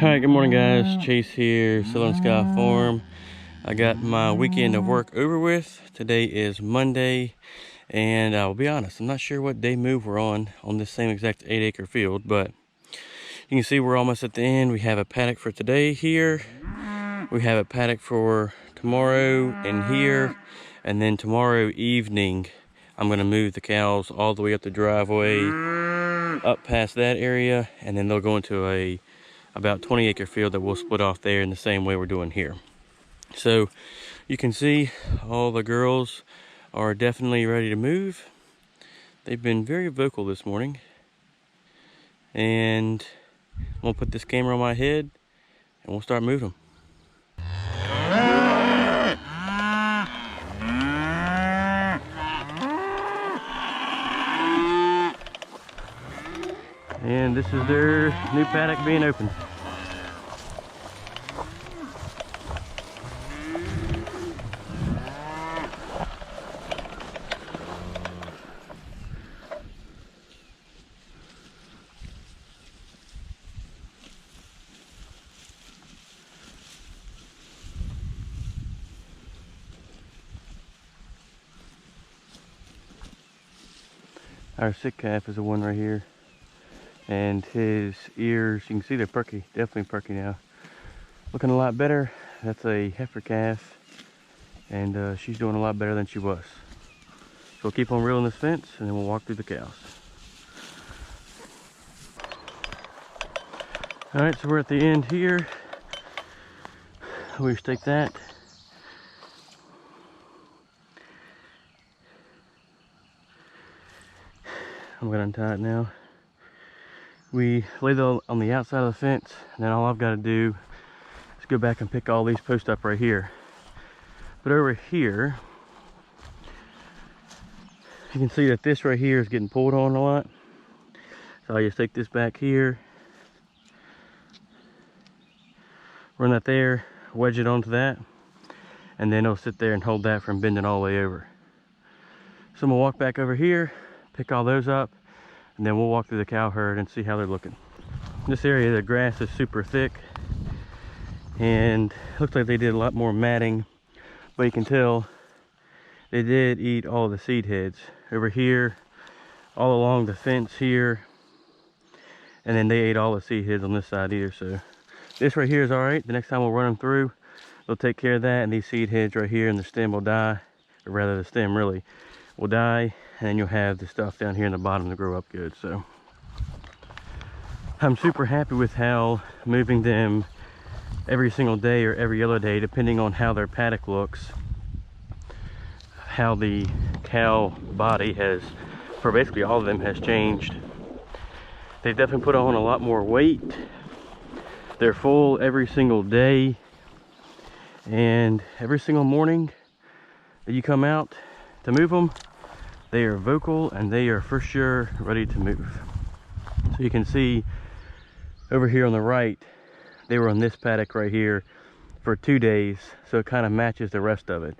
Alright, good morning guys. Chase here, Southern Sky Farm. I got my weekend of work over with. Today is Monday, and I'll be honest, I'm not sure what day move we're on this same exact 8-acre field, but you can see we're almost at the end. We have a paddock for today here. We have a paddock for tomorrow in here, and then tomorrow evening I'm going to move the cows all the way up the driveway, up past that area, and then they'll go into a about 20-acre field that we'll split off there in the same way we're doing here. So you can see all the girls are definitely ready to move. They've been very vocal this morning, and I'm gonna put this camera on my head and we'll start moving them. And this is their new paddock being opened. Our sick calf is the one right here. And his ears, you can see they're perky, definitely perky now. Looking a lot better. That's a heifer calf, and she's doing a lot better than she was. So we'll keep on reeling this fence, and then we'll walk through the cows. All right, so we're at the end here. We stake that. I'm gonna untie it now. We lay them on the outside of the fence, and then all I've got to do is go back and pick all these posts up right here. But over here, you can see that this right here is getting pulled on a lot. So I just take this back here, run that there, wedge it onto that, and then it'll sit there and hold that from bending all the way over. So I'm gonna walk back over here, pick all those up, and then we'll walk through the cow herd and see how they're looking. This area, the grass is super thick, and it looks like they did a lot more matting, but you can tell they did eat all the seed heads over here, all along the fence here, and then they ate all the seed heads on this side here. So this right here is all right. The next time we'll run them through, they'll take care of that, and these seed heads right here and the stem will die, or rather the stem really will die, and then you'll have the stuff down here in the bottom to grow up good. So I'm super happy with how moving them every single day or every other day, depending on how their paddock looks, how the cow body has, for basically all of them, has changed. They've definitely put on a lot more weight. They're full every single day, and every single morning that you come out to move them, they are vocal and they are for sure ready to move. So you can see over here on the right, they were on this paddock right here for 2 days, so it kind of matches the rest of it.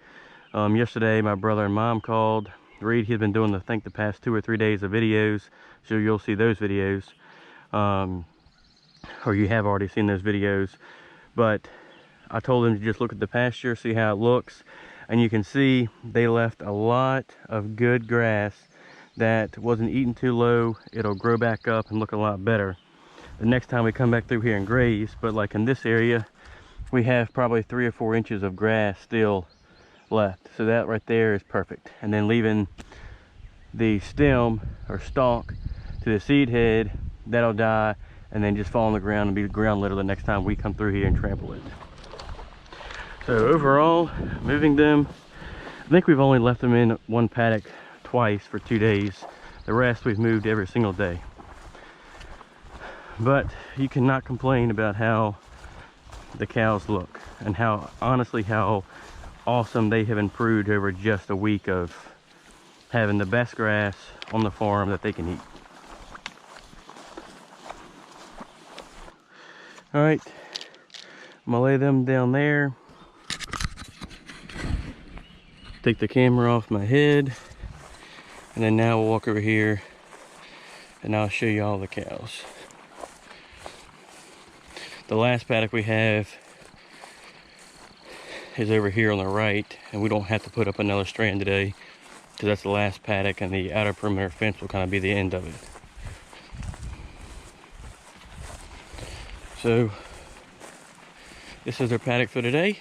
Yesterday my brother and mom called. Reed, he's been doing the past 2 or 3 days of videos, so you'll see those videos, or you have already seen those videos. But I told him to just look at the pasture, see how it looks, and you can see they left a lot of good grass that wasn't eaten too low. It'll grow back up and look a lot better the next time we come back through here and graze. But like in this area, we have probably 3 or 4 inches of grass still left, so that right there is perfect. And then leaving the stem or stalk to the seed head, that'll die and then just fall on the ground and be ground litter the next time we come through here and trample it. So overall, moving them, I think we've only left them in one paddock twice for 2 days. The rest we've moved every single day. But you cannot complain about how the cows look, and how, honestly, how awesome they have improved over just a week of having the best grass on the farm that they can eat. All right, I'm gonna lay them down there. Take the camera off my head, and then now we'll walk over here and I'll show you all the cows. The last paddock we have is over here on the right, and we don't have to put up another strand today because that's the last paddock, and the outer perimeter fence will kind of be the end of it. So this is their paddock for today.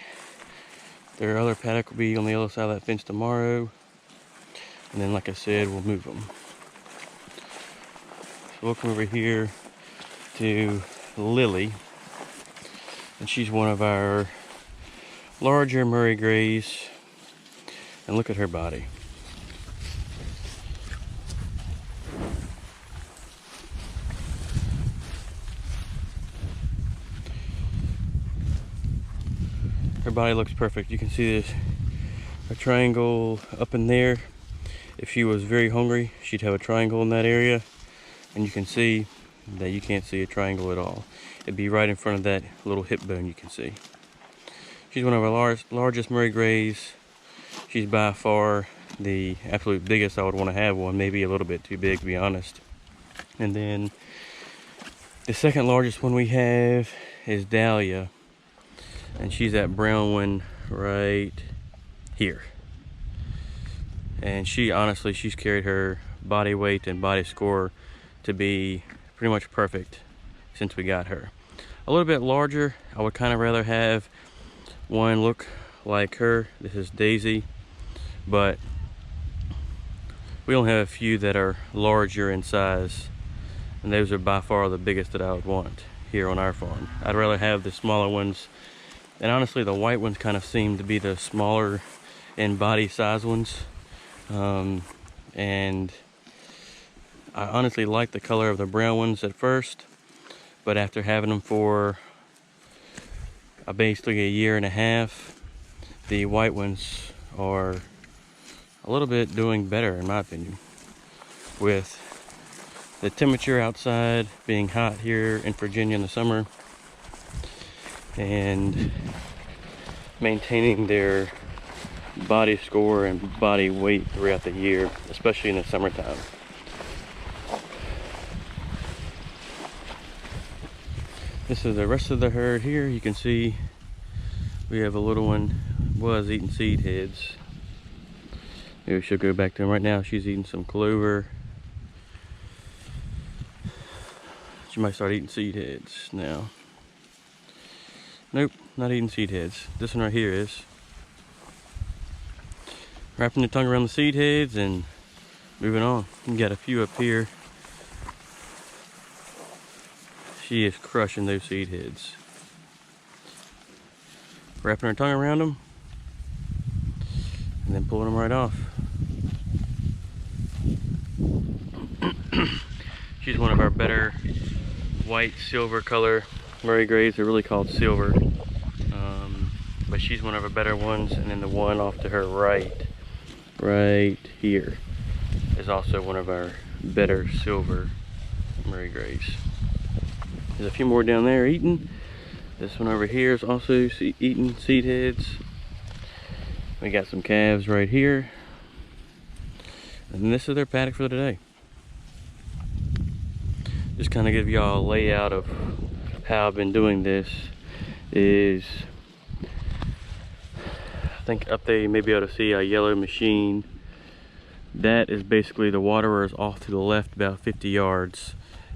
Their other paddock will be on the other side of that fence tomorrow, and then like I said, we'll move them. So we'll come over here to Lily, and she's one of our larger Murray Greys, and look at her body. Her body looks perfect. You can see this a triangle up in there. If she was very hungry, she'd have a triangle in that area, and you can see that you can't see a triangle at all. It'd be right in front of that little hip bone you can see. She's one of our largest Murray Greys. She's by far the absolute biggest I would want to have one, maybe a little bit too big to be honest. And then the second largest one we have is Dahlia, and she's that brown one right here. And she honestly, she's carried her body weight and body score to be pretty much perfect since we got her. A little bit larger, I would kind of rather have one look like her. This is Daisy, but we only have a few that are larger in size, and those are by far the biggest that I would want here on our farm. I'd rather have the smaller ones, and honestly the white ones kind of seem to be the smaller in body size ones, and I honestly like the color of the brown ones at first, but after having them for basically a year and a half, the white ones are a little bit doing better in my opinion. With the temperature outside being hot here in Virginia in the summer, and maintaining their body score and body weight throughout the year, especially in the summertime. This is the rest of the herd here. You can see we have a little one was eating seed heads. Maybe she'll go back to them right now. She's eating some clover. She might start eating seed heads now. Nope, not eating seed heads. This one right here is. Wrapping the tongue around the seed heads and moving on. You got a few up here. She is crushing those seed heads. Wrapping her tongue around them and then pulling them right off. She's one of our better white silver color Murray Greys. They're really called silver, but she's one of our better ones. And then the one off to her right here, is also one of our better silver Murray Greys. There's a few more down there eating. This one over here is also eating seed heads. We got some calves right here, and this is their paddock for today. Just kind of give y'all a layout of how I've been doing this. Is I think up there you may be able to see a yellow machine. That is basically the waterer is off to the left about 50 yards,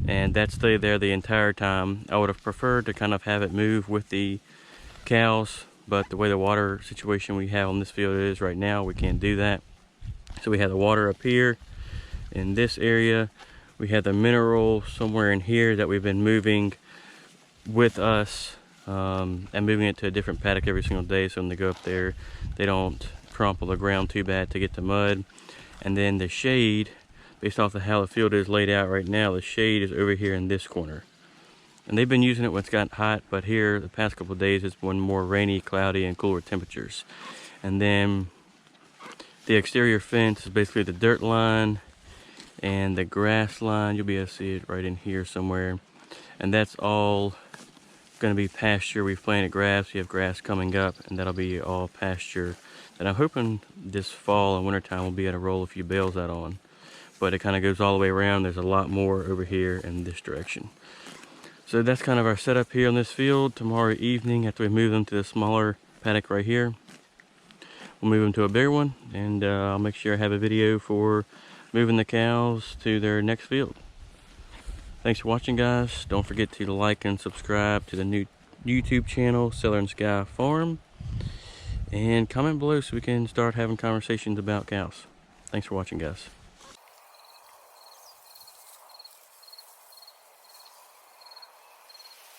and that stayed there the entire time. I would have preferred to kind of have it move with the cows, but the way the water situation we have on this field is right now, we can't do that. So we have the water up here in this area. We have the mineral somewhere in here that we've been moving with us, and moving it to a different paddock every single day, so when they go up there they don't crumple the ground too bad to get to mud. And then the shade, based off of how the field is laid out right now, the shade is over here in this corner. And they've been using it when it's gotten hot, but here the past couple of days it's been more rainy, cloudy, and cooler temperatures. And then the exterior fence is basically the dirt line and the grass line. You'll be able to see it right in here somewhere. And that's all going to be pasture. We've planted grass. We have grass coming up, and that'll be all pasture. And I'm hoping this fall and wintertime we'll be able to roll a few bales out on. But it kind of goes all the way around. There's a lot more over here in this direction. So that's kind of our setup here on this field. Tomorrow evening, after we move them to the smaller paddock right here, we'll move them to a bigger one, and I'll make sure I have a video for moving the cows to their next field. Thanks for watching, guys. Don't forget to like and subscribe to the new YouTube channel, Southern Sky Farm, and comment below so we can start having conversations about cows. Thanks for watching, guys.